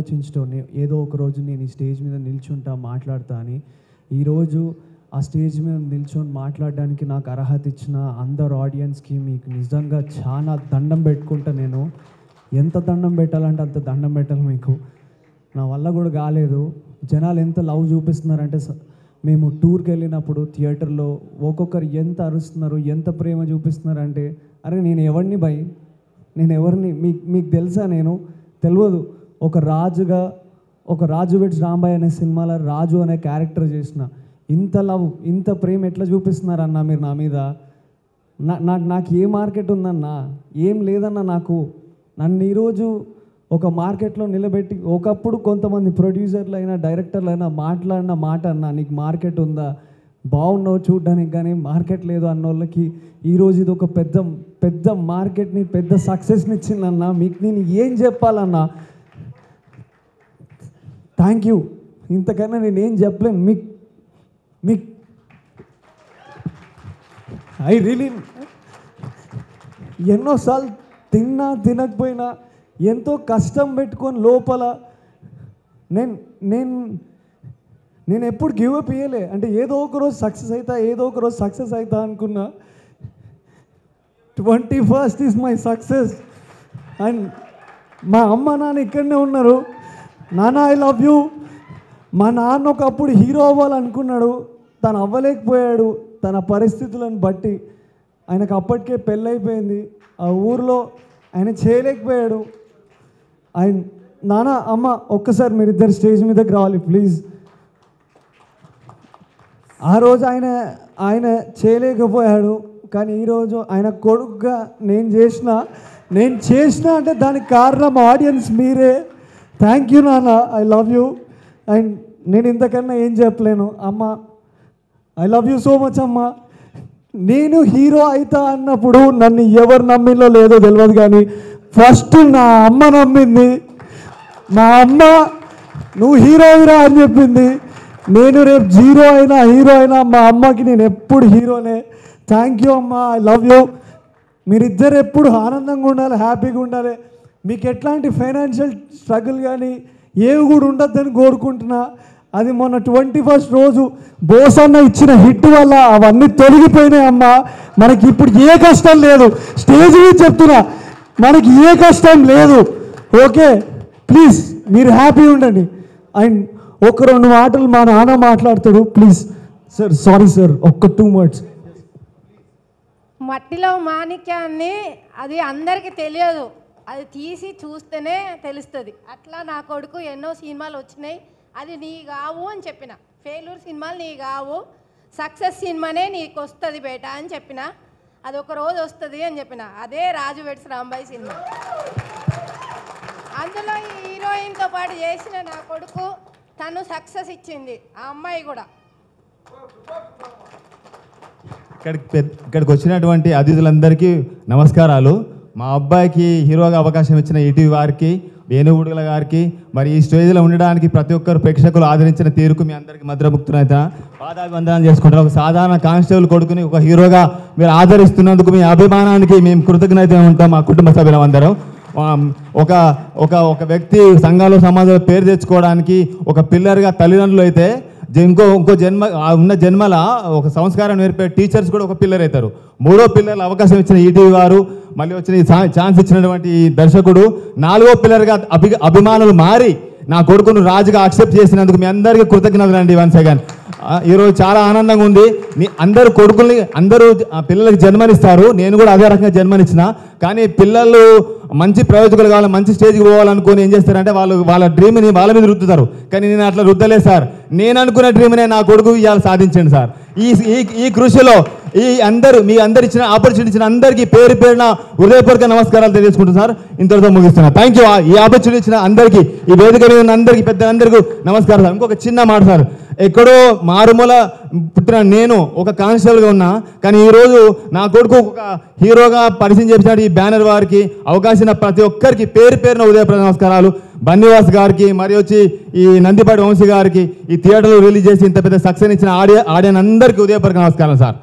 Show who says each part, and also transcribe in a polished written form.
Speaker 1: ఆలోచించడం ఏదో ఒక రోజు నేను ఈ స్టేజ్ మీద నిల్చుంటా మాట్లాడతా అని. ఈరోజు ఆ స్టేజ్ మీద నిల్చొని మాట్లాడడానికి నాకు అర్హత ఇచ్చిన అందరు ఆడియన్స్కి మీకు నిజంగా చాలా దండం పెట్టుకుంటా. నేను ఎంత దండం పెట్టాలంటే అంత దండం పెట్టాలి మీకు. నా వల్ల కూడా కాలేదు. జనాలు ఎంత లవ్ చూపిస్తున్నారంటే, మేము టూర్కి వెళ్ళినప్పుడు థియేటర్లో ఒక్కొక్కరు ఎంత అరుస్తున్నారు, ఎంత ప్రేమ చూపిస్తున్నారంటే, అరే నేను ఎవరిని భయ్, నేను ఎవరిని మీకు తెలుసా? నేను తెలియదు. ఒక రాజుగా, ఒక రాజు వెడ్స్ రాంబాయ్ అనే సినిమాలో రాజు అనే క్యారెక్టర్ చేసిన. ఇంత లవ్, ఇంత ప్రేమ ఎట్లా చూపిస్తున్నారన్న మీరు నా మీద? నాకు ఏ మార్కెట్ ఉందన్నా? ఏం లేదన్నా నాకు. నన్ను ఈరోజు ఒక మార్కెట్లో నిలబెట్టి, ఒకప్పుడు కొంతమంది ప్రొడ్యూసర్లు అయినా డైరెక్టర్లు అయినా మాట్లాడిన మాట అన్నా, నీకు మార్కెట్ ఉందా, బాగున్నావు చూడడానికి, కానీ మార్కెట్ లేదు అన్న వాళ్ళకి ఈరోజు ఇది ఒక పెద్ద మార్కెట్ని, పెద్ద సక్సెస్ని ఇచ్చిందన్నా. మీకు నేను ఏం చెప్పాలన్నా? Thank you. ఇంతకన్నా నేను ఏం చెప్పలేను. మీకు ఐ రియలీ ఎన్నోసార్లు తిన్నా తినకపోయినా ఎంతో కష్టం పెట్టుకొని లోపల నేను ఎప్పుడు గివ్ అప్ ఇయ్యలే. అంటే ఏదో ఒక రోజు సక్సెస్ అవుతా అనుకున్నా. 21st is my success. And మా అమ్మ నాన్న ఇక్కడనే ఉన్నారు. నాన్న ఐ లవ్ యూ. మా నాన్న ఒకప్పుడు హీరో అవ్వాలనుకున్నాడు, తను అవ్వలేకపోయాడు తన పరిస్థితులను బట్టి. ఆయనకు అప్పటికే పెళ్ళైపోయింది, ఆ ఊరిలో ఆయన చేయలేకపోయాడు. ఆయన నాన్న అమ్మ ఒక్కసారి మీరిద్దరు స్టేజ్ మీదకి రావాలి ప్లీజ్. ఆ రోజు ఆయన చేయలేకపోయాడు, కానీ ఈరోజు ఆయన కొడుకుగా నేను చేసిన అంటే దానికి కారణం ఆడియన్స్ మీరే. థ్యాంక్ యూ నాన్న, ఐ లవ్ యూ. అండ్ నేను ఇంతకన్నా ఏం చెప్పలేను. అమ్మ I love you so much అమ్మ. నేను హీరో అవుతా అన్నప్పుడు నన్ను ఎవరు నమ్మిలో లేదో తెలియదు, కానీ ఫస్ట్ నా అమ్మ నమ్మింది. మా అమ్మ నువ్వు హీరోయిరా అని చెప్పింది. నేను రేపు హీరో అయినా మా అమ్మకి నేను ఎప్పుడు హీరోనే. థ్యాంక్ యూ అమ్మ, ఐ లవ్ యూ. మీరిద్దరు ఎప్పుడు ఆనందంగా ఉండాలి, హ్యాపీగా ఉండాలి. మీకు ఎట్లాంటి ఫైనాన్షియల్ స్ట్రగుల్ కానీ ఏవి కూడా ఉండొద్దని కోరుకుంటున్నా. అది మొన్న 21st రోజు బోసన్న ఇచ్చిన హిట్ వల్ల అవన్నీ తొలగిపోయినాయి అమ్మ. మనకి ఇప్పుడు ఏ కష్టం లేదు. స్టేజ్ మీద చెప్తున్నా, మనకి ఏ కష్టం లేదు. ఓకే ప్లీజ్ మీరు హ్యాపీ ఉండండి. అండ్ ఒక 2 మాటలు మా నాన్న మాట్లాడతాడు ప్లీజ్. సార్ సారీ సార్, ఒక్క 2 words.
Speaker 2: మట్టిలో మాణిక్యాన్ని అది అందరికీ తెలియదు, అది తీసి చూస్తేనే తెలుస్తుంది. అట్లా నా కొడుకు ఎన్నో సినిమాలు వచ్చినాయి, అది నీ కావు అని చెప్పిన. ఫెయిల్యూర్ సినిమాలు నీ కావు, సక్సెస్ సినిమానే నీకు వస్తుంది బేటా అని చెప్పిన. అది ఒక రోజు వస్తుంది అని చెప్పిన. అదే రాజు వెడ్స్ రాంబాయ్ సినిమా. అందులో ఈ హీరోయిన్తో పాటు చేసిన నా కొడుకు తను సక్సెస్ ఇచ్చింది, ఆ అమ్మాయి కూడా.
Speaker 3: ఇక్కడికి వచ్చినటువంటి అతిథులందరికీ నమస్కారాలు. మా అబ్బాయికి హీరోగా అవకాశం ఇచ్చిన ఈటీవీ వారికి, వేణుగుడుగల గారికి, మరి ఈ స్టేజ్లో ఉండడానికి ప్రతి ఒక్కరు ప్రేక్షకులు ఆదరించిన తీరుకు మీ అందరికీ మధురముక్తునైతే పాదాభివందనం చేసుకుంటారు. ఒక సాధారణ కానిస్టేబుల్ కొడుకుని ఒక హీరోగా మీరు ఆదరిస్తున్నందుకు మీ అభిమానానికి మేము కృతజ్ఞత ఉంటాం మా కుటుంబ సభ్యులందరం. ఒక వ్యక్తి సంఘంలో సమాజంలో పేరు తెచ్చుకోవడానికి ఒక పిల్లర్గా తల్లిదండ్రులు అయితే, ఇంకో ఉన్న జన్మల ఒక సంస్కారం నేర్పే టీచర్స్ కూడా ఒక పిల్లర్ అవుతారు. 3వ పిల్లర్లు అవకాశం ఇచ్చిన ఈటీవీ వారు, మళ్ళీ వచ్చిన ఛాన్స్ ఇచ్చినటువంటి దర్శకుడు, 4వ పిల్లర్గా అభిమానులు మారి నా కొడుకును రాజుగా యాక్సెప్ట్ చేసినందుకు మీ అందరికీ కృతజ్ఞతలు అండి. వన్స్ అగైన్ ఈరోజు చాలా ఆనందంగా ఉంది. అందరూ కొడుకుల్ని పిల్లలకి జన్మనిస్తారు. నేను కూడా అదే రకంగా జన్మనిచ్చిన. కానీ పిల్లలు మంచి ప్రయోజకులు కావాలి, మంచి స్టేజ్కి పోవాలనుకుని ఏం చేస్తారంటే వాళ్ళ డ్రీమ్ని వాళ్ళ మీద రుద్దుతారు. కానీ నేను అట్లా రుద్దలేదు సార్. నేను అనుకున్న డ్రీమ్నే నా కొడుకు ఇవాళ సాధించండి సార్. ఈ కృషిలో మీ అందరు ఇచ్చిన ఆపర్చునిటీ ఇచ్చిన అందరికీ పేరు పేరున హృదయపూర్వక నమస్కారాలు తెలియజేసుకుంటాను సార్. ఇంతటితో ముగిస్తున్నా. Thank you. ఈ ఆపర్చునిటీ ఇచ్చిన అందరికీ, ఈ వేదిక మీద ఉన్న అందరికీ, పెద్దలందరికీ నమస్కారం సార్. ఇంకొక చిన్న మాట సార్, ఎక్కడో మారుమూల పుట్టిన నేను ఒక కానిస్టేబుల్గా ఉన్నా, కానీ ఈరోజు నా కొడుకు ఒక హీరోగా పరిచయం చేసినాడు. ఈ బ్యానర్ వారికి అవకాశం ప్రతి ఒక్కరికి పేరు పేరున ఉదయప్రద నమస్కారాలు. బన్నివాస్ గారికి, మరి వచ్చి ఈ నందిపాటి వంశీ గారికి, ఈ థియేటర్లో రిలీజ్ చేసి ఇంత పెద్ద సక్సెస్ ఇచ్చిన ఆడియన్ అందరికీ ఉదయపూర్వక నమస్కారం సార్.